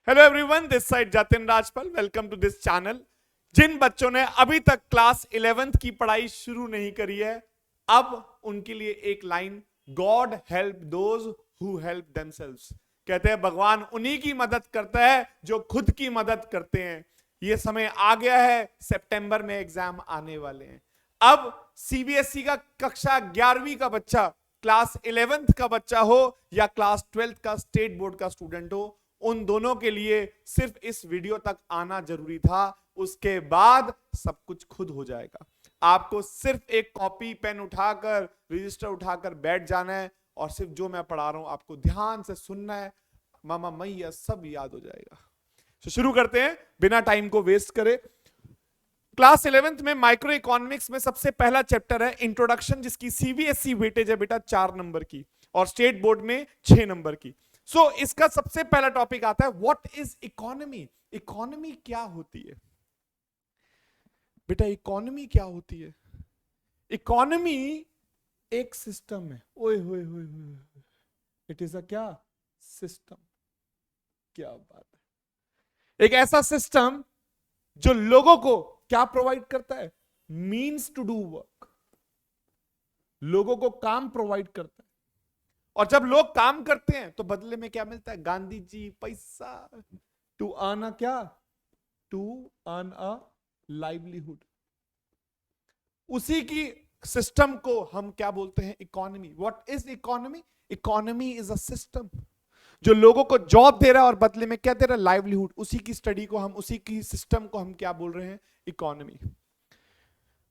Hello everyone, this side Jatin Rajpal. Welcome to this channel. जिन बच्चों ने अभी तक क्लास 11th की पढ़ाई शुरू नहीं करी है, अब उनके लिए एक line, God help those who help themselves. कहते हैं भगवान उन्हीं की मदद करता है जो खुद की मदद करते हैं। ये समय आ गया है, सितंबर में एग्जाम आने वाले हैं। अब सीबीएसई का कक्षा 11वीं का बच्चा, क्लास 11th का बच्चा हो या क्लास 12th का स्टेट बोर्ड का स्टूडेंट हो, उन दोनों के लिए सिर्फ इस वीडियो तक आना जरूरी था। उसके बाद सब कुछ खुद हो जाएगा। आपको सिर्फ एक कॉपी पेन उठाकर, रजिस्टर उठाकर बैठ जाना है और सिर्फ जो मैं पढ़ा रहा हूं आपको ध्यान से सुनना है। मामा मैया सब याद हो जाएगा। तो शुरू करते हैं बिना टाइम को वेस्ट करे। क्लास 11th में माइक्रो इकोनॉमिक्स में सबसे पहला चैप्टर है इंट्रोडक्शन, जिसकी सीबीएसई वेटेज है बेटा 4 नंबर की और स्टेट बोर्ड में 6 नंबर की। इसका सबसे पहला टॉपिक आता है व्हाट इज इकोनॉमी। इकोनॉमी क्या होती है बेटा? इकोनॉमी क्या होती है? इकोनॉमी एक सिस्टम है। ओए होए होए होए, इट इज अ क्या सिस्टम। क्या बात है। एक ऐसा सिस्टम जो लोगों को क्या प्रोवाइड करता है? Means to do work. लोगों को काम प्रोवाइड करता है और जब लोग काम करते हैं तो बदले में क्या मिलता है? गांधी जी पैसा। टू अर्न अ क्या? To earn a livelihood. उसी की सिस्टम को हम क्या बोलते हैं? Economy. What is economy? Economy is a system जो लोगों को जॉब दे रहा है और बदले में क्या दे रहा है? लाइवलीहुड। उसी की स्टडी को हम, उसी की सिस्टम को हम क्या बोल रहे हैं? इकोनॉमी।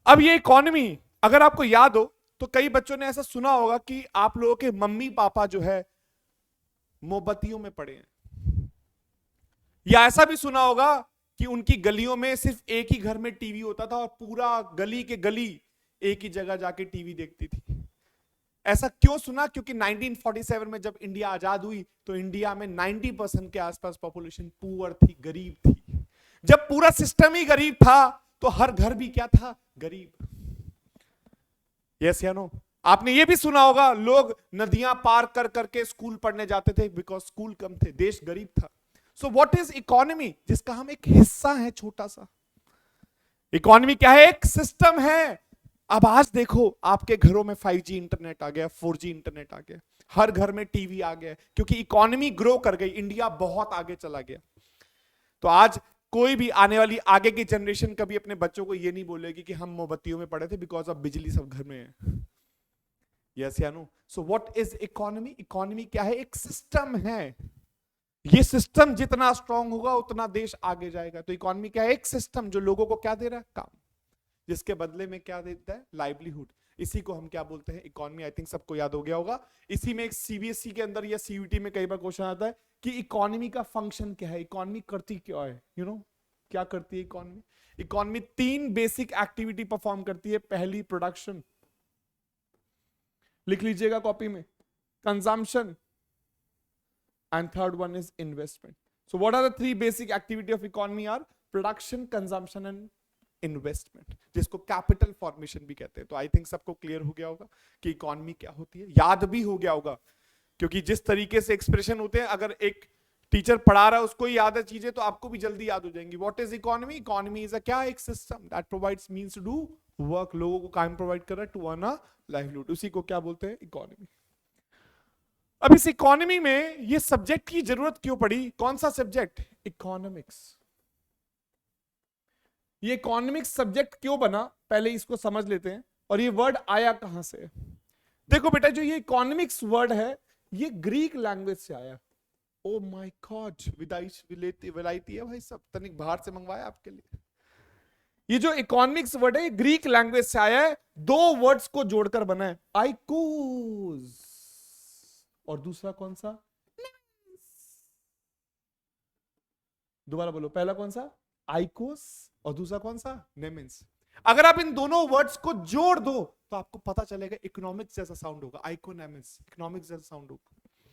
अब ये इकोनॉमी अगर आपको याद हो तो कई बच्चों ने ऐसा सुना होगा कि आप लोगों के मम्मी पापा जो है मोमबत्तियों में पड़े हैं, या ऐसा भी सुना होगा कि उनकी गलियों में सिर्फ एक ही घर में टीवी होता था और पूरा गली के गली एक ही जगह जाके टीवी देखती थी। ऐसा क्यों सुना? क्योंकि 1947 में जब इंडिया आजाद हुई तो इंडिया में 90% के आसपास पॉपुलेशन पुअर थी, गरीब थी। जब पूरा सिस्टम ही गरीब था तो हर घर भी क्या था? गरीब। यस या नो? आपने ये भी सुना होगा लोग नदियां पार कर करके स्कूल पढ़ने जाते थे बिकॉज स्कूल कम थे, देश गरीब था। सो व्हाट इज इकोनॉमी? जिसका हम एक हिस्सा है, छोटा सा। इकोनॉमी क्या है? एक सिस्टम है। अब आज देखो आपके घरों में 5G इंटरनेट आ गया, 4G इंटरनेट आ गया, हर घर में टीवी आ गया, क्योंकि इकोनॉमी ग्रो कर गई, इंडिया बहुत आगे चला गया। तो आज कोई भी आने वाली आगे की जनरेशन कभी अपने बच्चों को ये नहीं बोलेगी कि हम मोमबत्तियों में पड़े थे बिकॉज अब बिजली सब घर में है। यस या no? So what is economy? Economy क्या है? एक सिस्टम है। ये सिस्टम जितना स्ट्रांग होगा उतना देश आगे जाएगा। तो इकोनॉमी क्या है? एक सिस्टम जो लोगों को क्या दे रहा है? काम, जिसके बदले में क्या देता है? लाइवलीहुड। इसी को हम क्या बोलते हैं? इकोनॉमी। आई थिंक सबको याद हो गया होगा। इसी में एक सीबीएसई के अंदर या सीयूटी में कई बार क्वेश्चन आता है कि इकोनॉमी का फंक्शन क्या है, इकोनॉमी करती क्या है। क्या करती है economy? Economy 3 basic activity perform करती है। पहली प्रोडक्शन, लिख लीजिएगा कॉपी में, consumption, and third one is investment. So what are the 3 basic activity of economy? Are production, consumption and investment, जिसको कैपिटल फॉर्मेशन भी कहते हैं। तो आई थिंक सबको क्लियर हो गया होगा कि इकोनॉमी क्या होती है, याद भी हो गया होगा, क्योंकि जिस तरीके से एक्सप्रेशन होते हैं अगर एक टीचर पढ़ा रहा है उसको ही याद है चीजें तो आपको भी जल्दी याद हो जाएंगी। What is economy? Economy is a क्या? एक system that provides means to do work. लोगों को काम प्रोवाइड कर रहा है टू अर्न अ लाइवलीहुड। उसी को क्या बोलते हैं? इकोनॉमी। अब इस इकोनॉमी में ये सब्जेक्ट की जरूरत क्यों पड़ी? कौन सा सब्जेक्ट? इकोनॉमिक्स। ये इकोनॉमिक्स सब्जेक्ट क्यों बना, पहले इसको समझ लेते हैं। और ये वर्ड आया कहां से? देखो बेटा, जो ये इकोनॉमिक्स वर्ड है ये ग्रीक लैंग्वेज से आया। ओ माय गॉड, विलायती है भाई, सब तनिक बाहर से मंगवाया आपके लिए। ये जो इकोनॉमिक्स वर्ड है ये ग्रीक लैंग्वेज से आया है। 2 वर्ड्स को जोड़कर बना है, आइकोस और दूसरा कौन सा? दोबारा बोलो, पहला कौन सा? आइकोस और दूसरा कौन सा? नेमेंस। अगर आप इन दोनों वर्ड्स को जोड़ दो तो आपको पता चलेगा इकोनॉमिक्स जैसा साउंड होगा। आइकोनॉमिक्स, इकोनॉमिक्स जैसा साउंड होगा।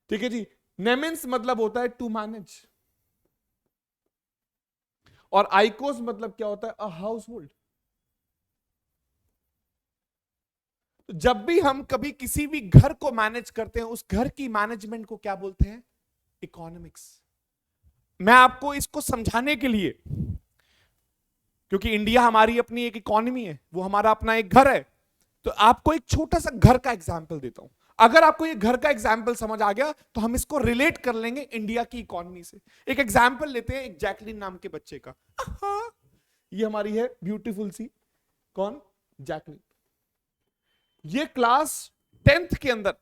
ठीक है जी। नेमेंस मतलब होता है टू मैनेज और आइकोस मतलब क्या होता है? A house hold. तो जब भी हम कभी किसी भी घर को मैनेज करते हैं उस घर की मैनेजमेंट को क्या बोलते हैं? इकोनॉमिक्स। मैं आपको इसको समझाने के लिए, क्योंकि इंडिया हमारी अपनी एक इकोनॉमी है, वो हमारा अपना एक घर है, तो आपको एक छोटा सा घर का एग्जाम्पल देता हूं। अगर आपको ये घर का एग्जाम्पल समझ आ गया तो हम इसको रिलेट कर लेंगे इंडिया की इकोनॉमी से। एक एग्जाम्पल लेते हैं एक जैकलिन नाम के बच्चे का। ये हमारी है ब्यूटीफुल सी, कौन, जैकलिन। ये क्लास 10th के अंदर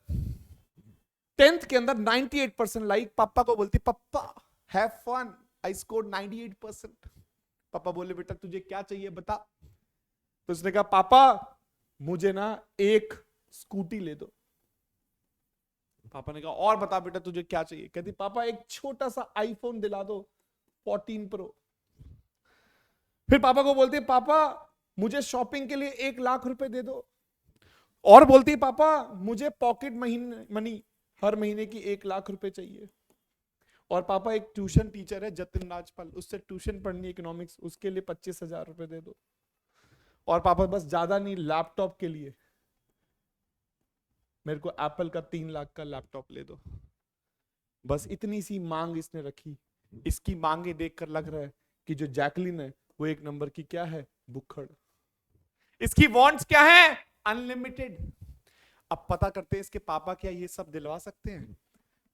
98% लाइक पापा को बोलती, पापा हैव फन, आई स्कोर्ड 98%। पापा बोले बेटा तुझे क्या चाहिए बता। तो उसने कहा पापा मुझे ना एक स्कूटी ले दो। पापा ने कहा और बता बेटा तुझे क्या चाहिए। कहती पापा एक छोटा सा आईफोन दिला दो 14 प्रो। फिर पापा को बोलती पापा मुझे शॉपिंग के लिए 1 लाख रुपए दे दो। और बोलती पापा मुझे पॉकेट मनी हर महीने की 1 लाख रुपए चाहिए। और पापा एक ट्यूशन टीचर है जतिन राजपाल, उससे ट्यूशन पढ़नी इकोनॉमिक्स, उसके लिए 25,000 रुपए दे दो। और पापा बस ज्यादा नहीं, लैपटॉप के लिए मेरे को एप्पल का 3 लाख का लैपटॉप ले दो। बस इतनी सी मांग इसने रखी। इसकी मांगे देखकर लग रहा है कि जो जैकलिन है वो एक नंबर की क्या है, भुक्खड़। इसकी वांट्स क्या है, अनलिमिटेड। अब पता करते हैं इसके पापा क्या ये सब दिलवा सकते हैं।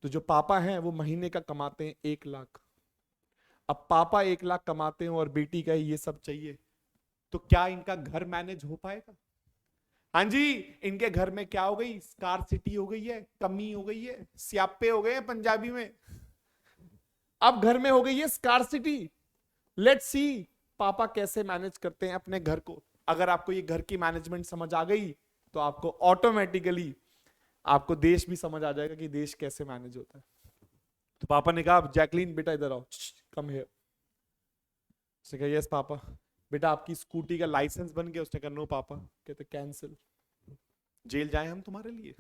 तो जो पापा हैं वो महीने का कमाते हैं 1 लाख। अब पापा 1 लाख कमाते हैं और बेटी का ये सब चाहिए, तो क्या इनका घर मैनेज हो पाएगा? हाँ जी, इनके घर में क्या हो गई, स्कार्सिटी हो गई है, कमी हो गई है, स्यापे हो गए हैं पंजाबी में। अब घर में हो गई है स्कार्सिटी। लेट्स सी पापा कैसे मैनेज करते हैं अपने घर को। अगर आपको ये घर की मैनेजमेंट समझ आ गई तो आपको ऑटोमेटिकली आपको देश भी समझ आ जाएगा कि देश कैसे मैनेज होता है। तो पापा ने कहा जैकलिन बेटा इधर आओ, कम हियर। उसने कहा यस पापा। बेटा आपकी स्कूटी का लाइसेंस बन गया? उसने कहा नो पापा। कहते कैंसिल, जेल जाए हम तुम्हारे लिए।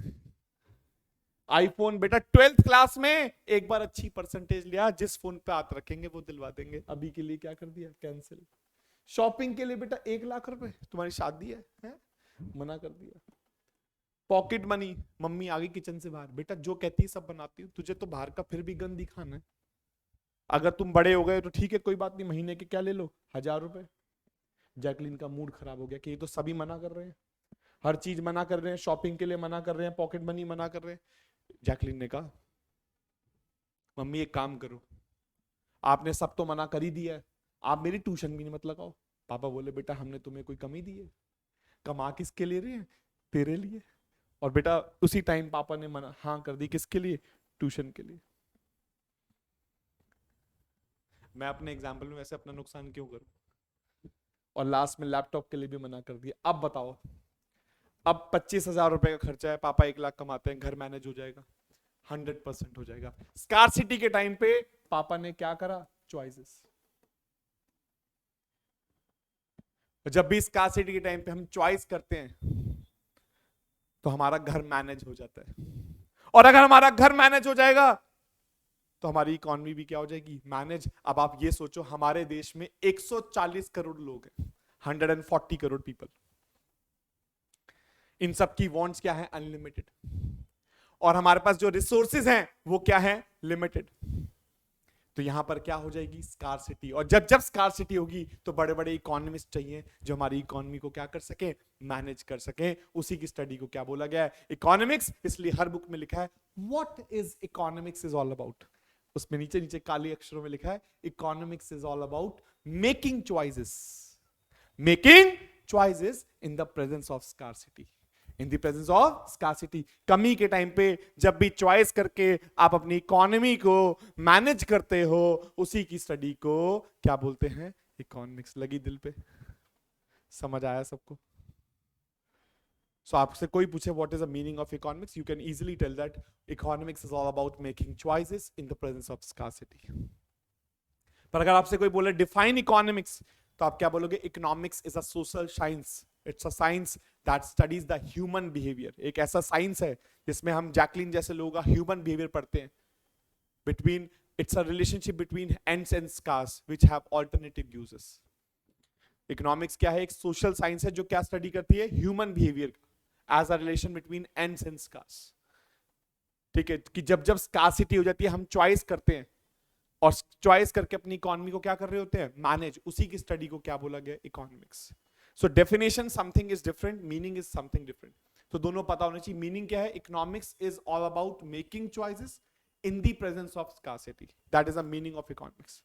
आईफोन बेटा 12th क्लास में एक बार अच्छी परसेंटेज लिया, जिस फोन पे हाथ रखेंगे वो दिलवा देंगे, अभी के लिए क्या कर दिया, कैंसिल। शॉपिंग के लिए बेटा 1 लाख रुपए, तुम्हारी शादी है? मना कर दिया। पॉकेट मनी, मम्मी आ गई किचन से बाहर, बेटा जो कहती है सब बनाती हूँ, तुझे तो बाहर का फिर भी गंदी खाना है, अगर तुम बड़े हो गए तो ठीक है कोई बात नहीं, महीने के क्या ले लो, 1000 रुपए। जैकलिन का मूड खराब हो गया कि ये तो सभी मना कर रहे हैं, हर चीज मना कर रहे हैं, शॉपिंग के लिए मना कर रहे हैं, पॉकेट मनी मना कर रहे हैं। जैकलिन ने कहा मम्मी एक काम करो, आपने सब तो मना कर ही दिया है, आप मेरी ट्यूशन भी नहीं मत लगाओ। पापा बोले बेटा हमने तुम्हें कोई कमी दी है, कमा किसके लिए रहे हैं, तेरे लिए। और बेटा उसी टाइम पापा ने मना हाँ कर दी, किसके लिए, ट्यूशन के लिए। मैं अपने एग्जाम्पल में वैसे अपना नुकसान क्यों करूं। और लास्ट में लैपटॉप के लिए भी मना कर दिया। अब बताओ, अब 25,000 रुपए का खर्चा है, पापा 1 लाख कमाते हैं, घर मैनेज हो जाएगा, 100% हो जाएगा। स्कार्सिटी के टाइम पे पापा ने क्या करा, चॉइसेस। जब भी स्कार्सिटी के टाइम पे हम चॉइस करते हैं तो हमारा घर मैनेज हो जाता है। और अगर हमारा घर मैनेज हो जाएगा तो हमारी इकोनॉमी भी क्या हो जाएगी, मैनेज। अब आप ये सोचो हमारे देश में 140 करोड़ लोग हैं, 140 करोड़ पीपल। इन सब की वांट्स क्या है, अनलिमिटेड। और हमारे पास जो रिसोर्सेज हैं वो क्या है, लिमिटेड। तो यहां पर क्या हो जाएगी, स्कार्सिटी। और जब जब स्कार्सिटी होगी तो बड़े बड़े इकोनॉमिस्ट चाहिए जो हमारी इकोनॉमी को क्या कर सके, मैनेज कर सके। उसी की स्टडी को क्या बोला गया है, इकोनॉमिक्स। इसलिए हर बुक में लिखा है what is economics is all about. उसमें नीचे नीचे काले अक्षरों में लिखा है economics is all about making choices in the presence of scarcity. In the presence of scarcity, कमी के टाइम पे जब भी चॉइस करके आप अपनी इकोनॉमी को मैनेज करते हो, उसी की स्टडी को क्या बोलते हैं, इकोनॉमिक्स। लगी दिल पे, समझ आया सबको? सो आपसे कोई पूछे what is the meaning of economics, you can easily tell that economics is all about making choices in the presence of scarcity. पर अगर आपसे कोई बोले डिफाइन इकोनॉमिक्स, तो आप क्या बोलोगे, economics is a social science, it's a science that studies the human behaviour. एक ऐसा साइंस है जिसमें हम जैकलिन जैसे लोगों का ह्यूमन बिहेवियर पढ़ते हैं। Between, it's a relationship between ends and scarce which have alternative uses. Economics क्या है, एक सोशल साइंस है जो क्या स्टडी करती है, human behaviour as a relation between ends and scarce. ठीक है, कि जब जब स्कार्सिटी हो जाती है हम चॉइस करते हैं और चॉइस करके अपनी इकोनॉमी को क्या कर रहे होते हैं, मैनेज। उसी की स्टडी को क्या बोला गया, economics. So definition something is different, meaning is something different. तो दोनों पता होना चाहिए। मीनिंग क्या है, economics is all about making choices in the presence of scarcity, that is the meaning of economics.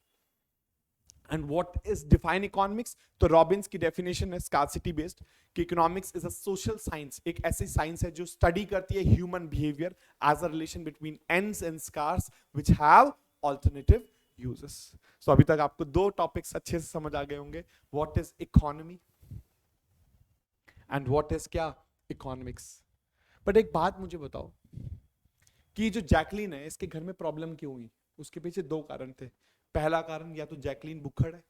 And what is define economics, तो Robbins की definition है स्कार्सिटी बेस्ड कि economics is a social science, एक ऐसी science है जो study करती है human behaviour as a relation between ends and scarce which have alternative uses. So अभी तक आपको दो टॉपिक्स अच्छे से समझ आ गए होंगे, what is economy and what is क्या, इकोनॉमिक्स। बट एक बात मुझे बताओ कि जो जैकलीन है इसके घर में प्रॉब्लम क्यों हुई, उसके पीछे दो कारण थे। पहला कारण या तो जैकलीन भुक्खड़ है,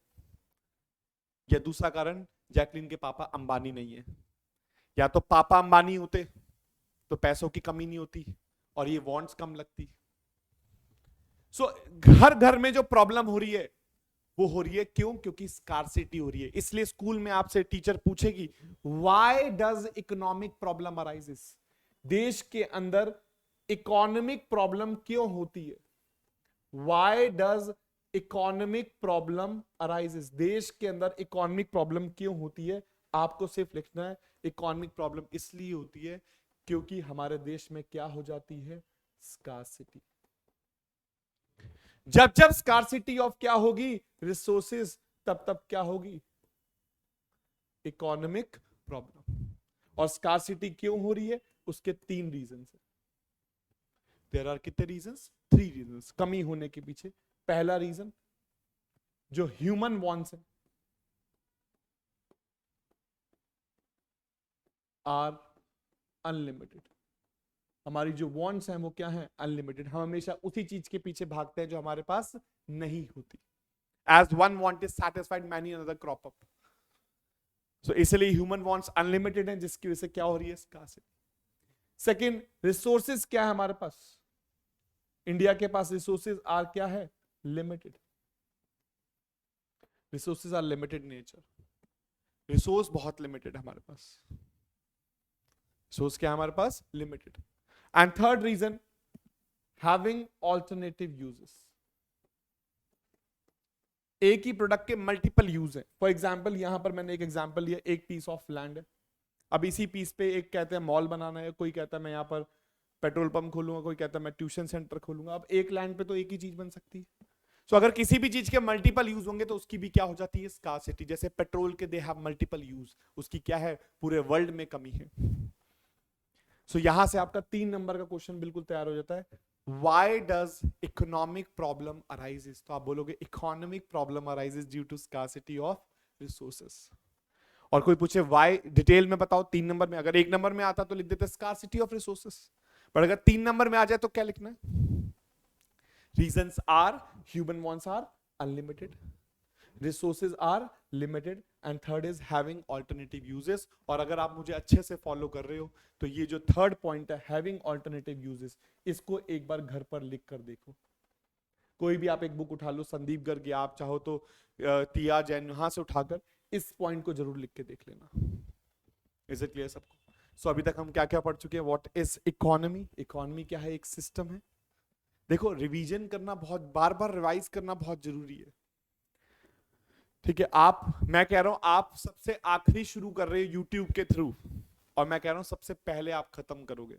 या दूसरा कारण जैकलीन के पापा अंबानी नहीं है। या तो पापा अंबानी होते तो पैसों की कमी नहीं होती और ये वॉन्ट्स कम लगती। सो हर घर में जो प्रॉब्लम हो रही है वो हो रही है क्यों, क्योंकि स्कार्सिटी हो रही है। इसलिए स्कूल में आपसे टीचर पूछेगी why does economic problem arises, देश के अंदर इकोनॉमिक प्रॉब्लम क्यों होती है। Why does economic problem arises, देश के अंदर इकोनॉमिक प्रॉब्लम क्यों होती है। आपको सिर्फ लिखना है इकोनॉमिक प्रॉब्लम इसलिए होती है क्योंकि हमारे देश में क्या हो जाती है, स्कार्सिटी। जब जब स्कार्सिटी ऑफ क्या होगी, रिसोर्सेज, तब तब क्या होगी, इकोनॉमिक प्रॉब्लम। और स्कार्सिटी क्यों हो रही है, उसके तीन रीजन है। देयर आर कितने रीजंस, 3 रीजंस कमी होने के पीछे। पहला रीजन जो ह्यूमन वांट्स है आर अनलिमिटेड। हमारी जो वांट्स हैं वो क्या है, अनलिमिटेड। हम हमेशा उसी चीज के पीछे भागते हैं जो हमारे पास नहीं होती। As one want is satisfied many another crop up. So इसलिए ह्यूमन वांट्स अनलिमिटेड है, जिसकी वजह से क्या हो रही है, स्कार्सिटी। सेकंड, रिसोर्सेज क्या है हमारे पास, इंडिया के पास रिसोर्सेज आर क्या है, limited. Resources are limited nature, resource बहुत लिमिटेड है हमारे पास। रिसोर्स क्या है हमारे पास, limited. And third reason, having alternative uses. एक ही प्रोडक्ट के मल्टीपल यूज है। फॉर एग्जाम्पल यहां पर मैंने एक एग्जाम्पल लिया, एक पीस ऑफ लैंड है। अब इसी पीस पे एक कहते हैं मॉल बनाना है, कोई कहता है मैं यहाँ पर पेट्रोल पंप खोलूंगा, कोई कहता है मैं ट्यूशन सेंटर खोलूंगा। अब एक लैंड पे तो एक ही चीज बन सकती है। सो अगर किसी भी चीज के मल्टीपल यूज होंगे तो उसकी भी क्या हो जाती है, स्कार्सिटी। जैसे पेट्रोल के दे हैव मल्टीपल यूज, उसकी क्या है, पूरे वर्ल्ड में कमी है। सो यहां से आपका 3 नंबर का क्वेश्चन बिल्कुल तैयार हो जाता है, why does economic problem arises. तो आप बोलोगे economic problem arises due to scarcity of resources. और कोई पूछे व्हाई, डिटेल में बताओ 3 नंबर में। अगर 1 नंबर में आता तो लिख देते स्कार्सिटी ऑफ रिसोर्सेस, पर अगर 3 नंबर में आ जाए तो क्या लिखना है, reasons are human wants are unlimited, resources are limited, and third is having alternative uses. और अगर आप मुझे अच्छे से फॉलो कर रहे हो तो ये जो थर्ड पॉइंट है हैविंग ऑल्टरनेटिव यूजेस, इसको एक बार घर पर लिख कर देखो। कोई भी आप एक बुक उठा लो, संदीप गर्ग, या आप चाहो तो तिया जैन, यहां से उठाकर इस पॉइंट को जरूर लिख के देख लेना। इज इट क्लियर सबको? सो अभी तक हम क्या क्या पढ़ चुके हैं, व्हाट इज इकोनॉमी। इकोनॉमी क्या है, एक सिस्टम है। देखो रिवीजन करना बहुत, बार बार रिवाइज करना बहुत जरूरी है, ठीक है। मैं कह रहा हूं आप सबसे आखिरी शुरू कर रहे हो यूट्यूब के थ्रू, और मैं कह रहा हूं सबसे पहले आप खत्म करोगे।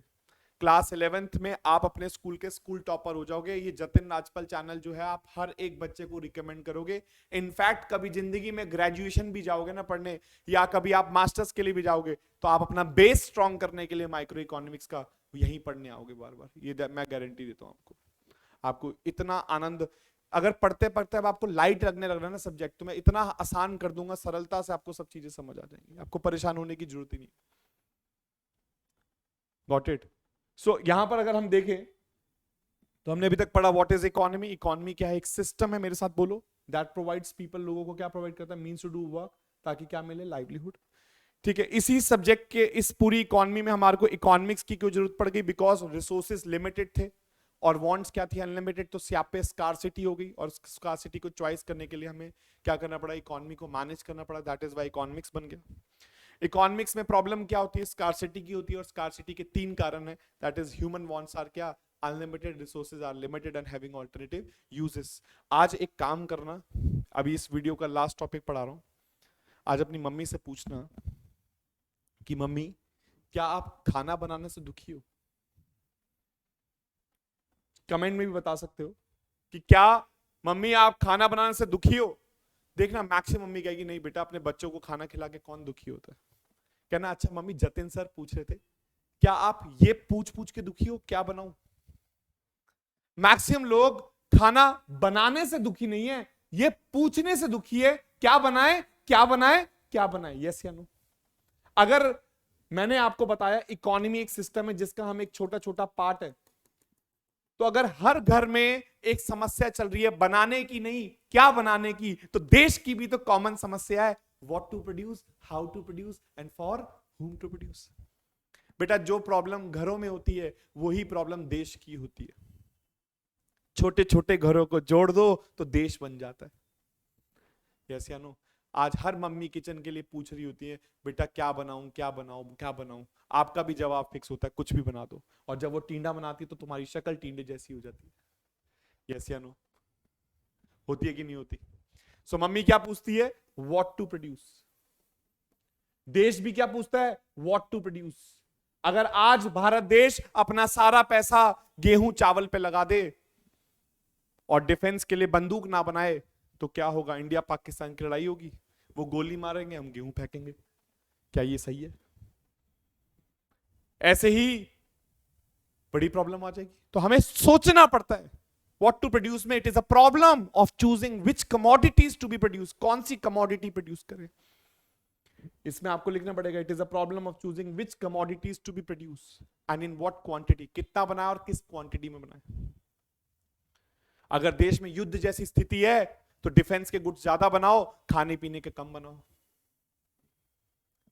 क्लास 11th में आप अपने स्कूल के स्कूल टॉपर हो जाओगे। ये जतिन राजपाल चैनल जो है आप हर एक बच्चे को रिकमेंड करोगे। इनफैक्ट कभी जिंदगी में ग्रेजुएशन भी जाओगे ना पढ़ने, या कभी आप मास्टर्स के लिए भी जाओगे, तो आप अपना बेस स्ट्रॉन्ग करने के लिए माइक्रो इकोनॉमिक्स का यहीं पढ़ने आओगे बार बार। ये मैं गारंटी देता हूं आपको। आपको इतना आनंद, अगर पढ़ते पढ़ते अब आपको लाइट लगने लग रहा है ना सब्जेक्ट, तो मैं इतना आसान कर दूंगा, सरलता से आपको सब चीजें समझ आ जाएंगी, आपको परेशान होने की जरूरत ही नहीं। Got it? सो यहां पर अगर हम देखें तो हमने अभी तक पढ़ा व्हाट इज इकोनॉमी। इकोनॉमी क्या है, एक सिस्टम है, मेरे साथ बोलो, दैट प्रोवाइड्स पीपल, लोगों को क्या प्रोवाइड करता है, मींस टू डू वर्क, ताकि क्या मिले, लाइवलीहुड। ठीक है, इसी सब्जेक्ट के इस पूरी इकोनॉमी में हमारे को इकोनॉमिक्स की क्यों जरूरत पड़ गई, बिकॉज रिसोर्सेज लिमिटेड थे और वांट्स क्या थी, अनलिमिटेड। तो यहाँ पे स्कार्सिटी हो गई, और स्कार्सिटी को चॉइस करने के लिए हमें क्या करना पड़ा, इकोनॉमी को मैनेज करना पड़ा। दैट इज व्हाई इकोनॉमिक्स बन गया। इकोनॉमिक्स में प्रॉब्लम क्या होती है, स्कार्सिटी की होती है, और स्कार्सिटी के 3 कारण है। That is human wants are क्या, unlimited resources are limited and having alternative uses. आज एक काम करना, अभी इस वीडियो का लास्ट टॉपिक पढ़ा रहा हूं, आज अपनी मम्मी से पूछना कि मम्मी क्या आप खाना बनाने से दुखी हो? कमेंट में भी बता सकते हो कि क्या मम्मी आप खाना बनाने से दुखी हो। देखना मैक्सिमम मम्मी कहेगी नहीं बेटा, अपने बच्चों को खाना खिला के कौन दुखी होता है। कहना अच्छा मम्मी जतिन सर पूछ रहे थे क्या आप ये पूछ पूछ के दुखी हो क्या बनाऊं। मैक्सिमम लोग खाना बनाने से दुखी नहीं है, ये पूछने से दुखी है क्या बनाए क्या बनाए क्या बनाए। यस या नो? अगर मैंने आपको बताया इकोनॉमी एक सिस्टम है जिसका हम एक छोटा छोटा पार्ट है, तो अगर हर घर में एक समस्या चल रही है बनाने की नहीं क्या बनाने की, तो देश की भी तो कॉमन समस्या है, what to produce, how to produce and for whom to produce. बेटा जो प्रॉब्लम घरों में होती है वही प्रॉब्लम देश की होती है। छोटे छोटे घरों को जोड़ दो तो देश बन जाता है। यस या नो? आज हर मम्मी किचन के लिए पूछ रही होती है बेटा क्या बनाऊं क्या बनाऊं क्या बनाऊं। आपका भी जवाब फिक्स होता है कुछ भी बना दो, और जब वो टींडा बनाती है तो तुम्हारी शक्ल टींडे जैसी हो जाती है। यस या नो? होती है कि नहीं होती? सो मम्मी क्या पूछती है? What to produce. देश भी क्या पूछता है? What to produce. अगर आज भारत देश अपना सारा पैसा गेहूं चावल पे लगा दे और डिफेंस के लिए बंदूक ना बनाए तो क्या होगा? इंडिया पाकिस्तान की लड़ाई होगी, वो गोली मारेंगे हम गेहूं फेंकेंगे। क्या ये सही है? ऐसे ही बड़ी प्रॉब्लम आ जाएगी। तो हमें सोचना पड़ता है व्हाट टू प्रोड्यूस में। It is a problem of choosing which commodities to be produce, कौन सी कमोडिटी प्रोड्यूस करें। इसमें आपको लिखना पड़ेगा it is a problem of choosing which commodities to be produce and in what quantity, कितना बनाए और किस क्वांटिटी में बनाए। अगर देश में युद्ध जैसी स्थिति है तो डिफेंस के गुड्स ज्यादा बनाओ, खाने पीने के कम बनाओ।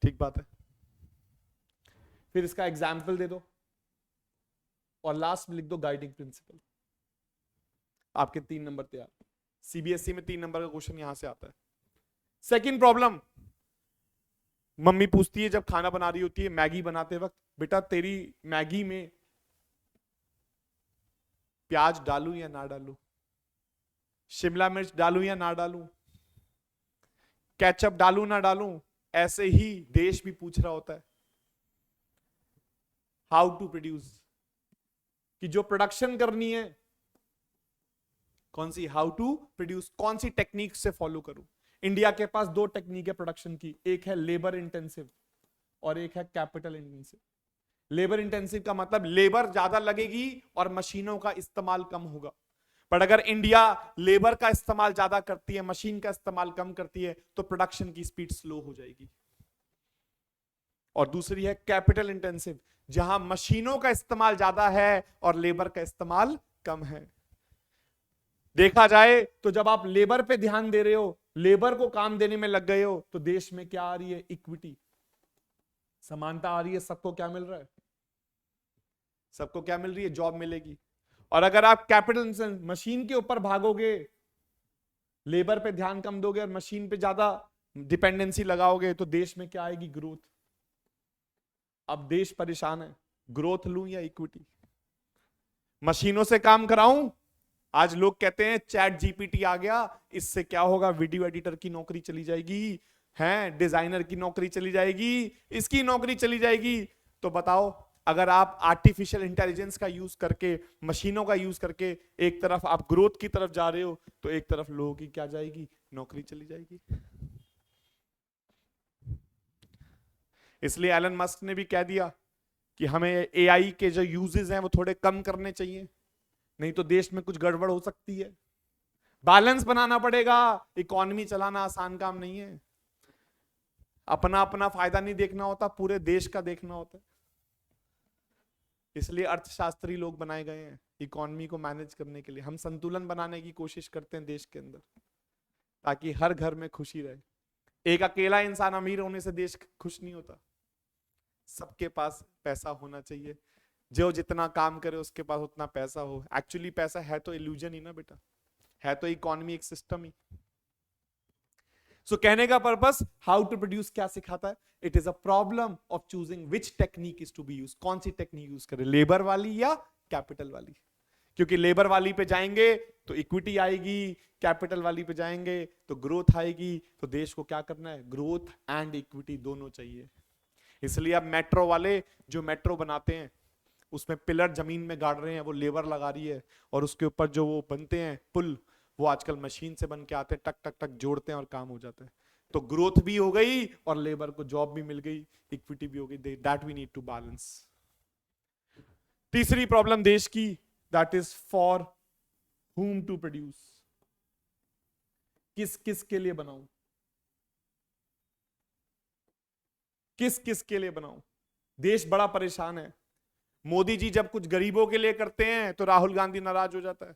ठीक बात है? फिर इसका एग्जाम्पल दे दो और लास्ट में लिख दो गाइडिंग प्रिंसिपल। आपके 3 नंबर तैयार। सीबीएसई में 3 नंबर का क्वेश्चन यहां से आता है। सेकंड प्रॉब्लम मम्मी पूछती है जब खाना बना रही होती है मैगी बनाते वक्त, बेटा तेरी मैगी में प्याज डालूं या ना डालूं, शिमला मिर्च डालूं या ना डालूं, केचप डालूं ना डालूं। ऐसे ही देश भी पूछ रहा होता है हाउ टू प्रोड्यूस, कि जो प्रोडक्शन करनी है कौन सी, हाउ टू प्रोड्यूस, कौन सी टेक्निक से फॉलो करूं। इंडिया के पास 2 टेक्निक है प्रोडक्शन की, एक है लेबर इंटेंसिव और एक है कैपिटल इंटेंसिव। लेबर इंटेंसिव का मतलब लेबर ज्यादा लगेगी और मशीनों का इस्तेमाल कम होगा। पर अगर इंडिया लेबर का इस्तेमाल ज्यादा करती है मशीन का इस्तेमाल कम करती है तो प्रोडक्शन की स्पीड स्लो हो जाएगी। और दूसरी है कैपिटल इंटेंसिव, जहां मशीनों का इस्तेमाल ज्यादा है और लेबर का इस्तेमाल कम है। देखा जाए तो जब आप लेबर पे ध्यान दे रहे हो, लेबर को काम देने में लग गए हो, तो देश में क्या आ रही है? इक्विटी, समानता आ रही है। सबको क्या मिल रहा है? सबको क्या मिल रही है? जॉब मिलेगी। और अगर आप कैपिटल मशीन के ऊपर भागोगे, लेबर पे ध्यान कम दोगे और मशीन पे ज्यादा डिपेंडेंसी लगाओगे, तो देश में क्या आएगी? ग्रोथ। अब देश परेशान है, ग्रोथ लूं या इक्विटी। मशीनों से काम कराऊं, आज लोग कहते हैं चैट जीपीटी आ गया, इससे क्या होगा? वीडियो एडिटर की नौकरी चली जाएगी, हैं डिजाइनर की नौकरी चली जाएगी, इसकी नौकरी चली जाएगी। तो बताओ, अगर आप आर्टिफिशियल इंटेलिजेंस का यूज करके, मशीनों का यूज करके एक तरफ आप ग्रोथ की तरफ जा रहे हो, तो एक तरफ लोगों की क्या जाएगी? नौकरी चली जाएगी। इसलिए एलन मस्क ने भी कह दिया कि हमें एआई के जो यूजेस हैं वो थोड़े कम करने चाहिए, नहीं तो देश में कुछ गड़बड़ हो सकती है। बैलेंस बनाना पड़ेगा, इकोनॉमी चलाना आसान काम नहीं है। अपना अपना फायदा नहीं देखना होता, पूरे देश का देखना होता है। इसलिए अर्थशास्त्री लोग बनाए गए हैं इकोनॉमी को मैनेज करने के लिए। हम संतुलन बनाने की कोशिश करते हैं देश के अंदर, ताकि हर घर में खुशी रहे। एक अकेला इंसान अमीर होने से देश खुश नहीं होता, सबके पास पैसा होना चाहिए। जो जितना काम करे उसके पास उतना पैसा हो। एक्चुअली पैसा है तो इल्यूजन ही ना बेटा, है तो इकोनॉमी एक सिस्टम ही। सो कहने का पर्पस हाउ टू प्रोड्यूस क्या सिखाता है? It is a problem of choosing which technique is to be use, कौन सी टेक्निक यूज करें, लेबर वाली या कैपिटल वाली, क्योंकि लेबर वाली पे जाएंगे तो इक्विटी आएगी, कैपिटल वाली पे जाएंगे तो ग्रोथ आएगी। तो देश को क्या करना है, ग्रोथ एंड इक्विटी दोनों चाहिए। इसलिए अब मेट्रो वाले जो मेट्रो बनाते हैं उसमें पिलर जमीन में गाड़ रहे हैं, वो लेबर लगा रही है, और उसके ऊपर जो वो बनते हैं पुल, वो आजकल मशीन से बन के आते हैं, टक टक टक जोड़ते हैं और काम हो जाता है। तो ग्रोथ भी हो गई और लेबर को जॉब भी मिल गई, इक्विटी भी हो गई। That we need to balance. तीसरी प्रॉब्लम देश की, that is for whom to produce, किस किस के लिए बनाऊं, किस किस के लिए बनाऊं। देश बड़ा परेशान है। मोदी जी जब कुछ गरीबों के लिए करते हैं तो राहुल गांधी नाराज हो जाता है,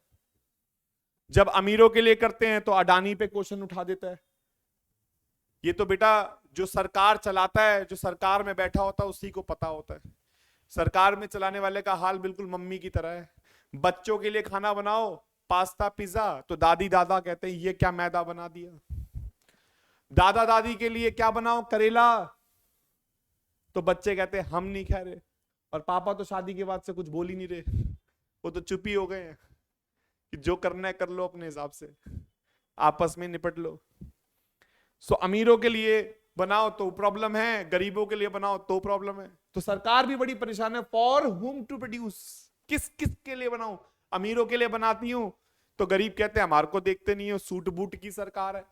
जब अमीरों के लिए करते हैं तो अडानी पे क्वेश्चन उठा देता है। ये तो बेटा जो सरकार चलाता है, जो सरकार में बैठा होता है उसी को पता होता है। सरकार में चलाने वाले का हाल बिल्कुल मम्मी की तरह है। बच्चों के लिए खाना बनाओ, पास्ता पिज्जा, तो दादी दादा कहते हैं ये क्या मैदा बना दिया। दादा दादी के लिए क्या बनाओ, करेला, तो बच्चे कहते हैं हम नहीं खा रहे। और पापा तो शादी के बाद से कुछ बोल ही नहीं रहे, वो तो चुप ही हो गए हैं कि जो करना है कर लो अपने हिसाब से, आपस में निपट लो। सो अमीरों के लिए बनाओ तो प्रॉब्लम है, गरीबों के लिए बनाओ तो प्रॉब्लम है। तो सरकार भी बड़ी परेशान है, फॉर हुम टू प्रोड्यूस, किस किस के लिए बनाऊं। अमीरों के लिए बनाती हूं तो गरीब कहते हैं हमारे को देखते नहीं हो, सूट बूट की सरकार है।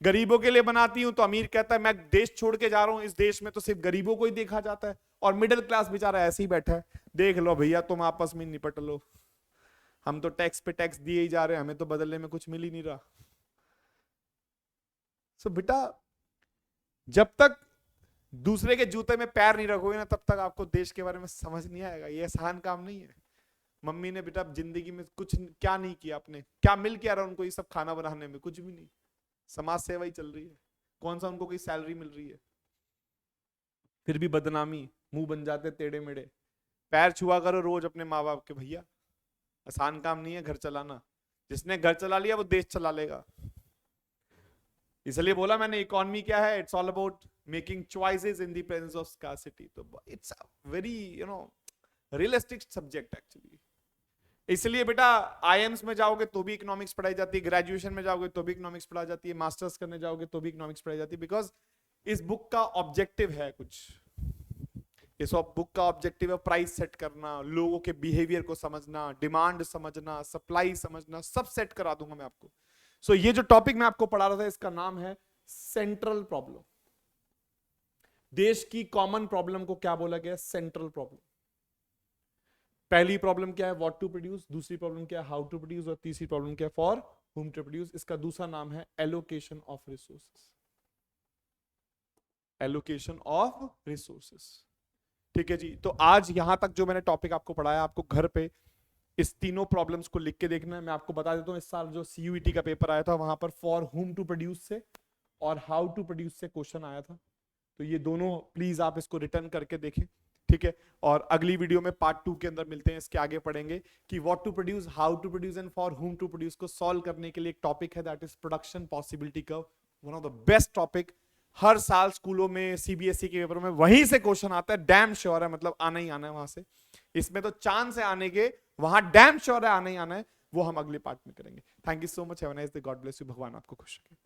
गरीबों के लिए बनाती हूं तो अमीर कहता है मैं देश छोड़ के जा रहा हूं, इस देश में तो सिर्फ गरीबों को ही देखा जाता है, और मिडिल क्लास बेचारा ऐसे ही बैठा है, देख लो भैया तुम आपस में निपट लो, हम तो टैक्स पे टैक्स दिए ही जा रहे हैं, हमें तो बदलने में कुछ मिल ही नहीं रहा। सो बेटा जब तक दूसरे के जूते में पैर नहीं रखोगे ना, तब तक आपको देश के बारे में समझ नहीं आएगा। ये आसान काम नहीं है। मम्मी ने बेटा जिंदगी में कुछ क्या नहीं किया, आपने क्या मिल के आ रहा उनको ये सब खाना बनाने में, कुछ भी नहीं, समाज सेवा ही चल रही है, कौन सा उनको कोई सैलरी मिल रही है, फिर भी बदनामी, मुंह बन जाते टेढ़े मेढ़े। पैर छुआ करो रोज अपने माँ बाप के, भैया आसान काम नहीं है घर चलाना, जिसने घर चला लिया वो देश चला लेगा। इसलिए बोला मैंने इकोनॉमी क्या है, it's all about making choices in the presence of scarcity. तो it's a very realistic subject actually. इसलिए बेटा आईएम्स में जाओगे तो भी इकोनॉमिक्स पढ़ाई जाती है, ग्रेजुएशन में जाओगे तो भी इकोनॉमिक्स पढ़ाई जाती है, मास्टर्स करने जाओगे तो भी इकोनॉमिक्स पढ़ाई जाती है, बिकॉज इस बुक का ऑब्जेक्टिव है कुछ। इस बुक का ऑब्जेक्टिव है प्राइस सेट करना, लोगों के बिहेवियर को समझना, डिमांड समझना, सप्लाई समझना, सब सेट करा दूंगा मैं आपको। सो ये जो टॉपिक मैं आपको पढ़ा रहा था इसका नाम है सेंट्रल प्रॉब्लम। देश की कॉमन प्रॉब्लम को क्या बोला गया, सेंट्रल प्रॉब्लम। पहली प्रॉब्लम क्या है, व्हाट टू प्रोड्यूस, दूसरी प्रॉब्लम क्या है, हाउ टू प्रोड्यूस, और तीसरी प्रॉब्लम क्या है, फॉर हुम टू प्रोड्यूस। इसका दूसरा नाम है allocation of resources, allocation of resources. ठीक है जी। तो आज यहां तक जो मैंने टॉपिक आपको पढ़ाया, आपको घर पे इस तीनों प्रॉब्लम्स को लिख के देखना है। मैं आपको बता देता हूं इस साल जो सीयूईटी का पेपर आया था वहां पर फॉर हुम टू प्रोड्यूस से और हाउ टू प्रोड्यूस से क्वेश्चन आया था। तो ये दोनों प्लीज आप इसको रिटर्न करके देखें, ठीक है। और अगली वीडियो में पार्ट 2 के अंदर मिलते हैं, इसके आगे पढ़ेंगे कि what to produce, how to produce and for whom to produce को सॉल्व करने के लिए एक टॉपिक है that is production possibility curve, one of the best topic. हर साल स्कूलों में सीबीएसई के पेपर में वहीं से क्वेश्चन आता है, डैम श्योर है, मतलब आना ही आना है वहां से। इसमें तो चांस है आने के, वहां डैम श्योर है आना ही आना है। वो हम अगले पार्ट में करेंगे। Thank you so much, have a nice day, God bless you, भगवान आपको खुश रखे।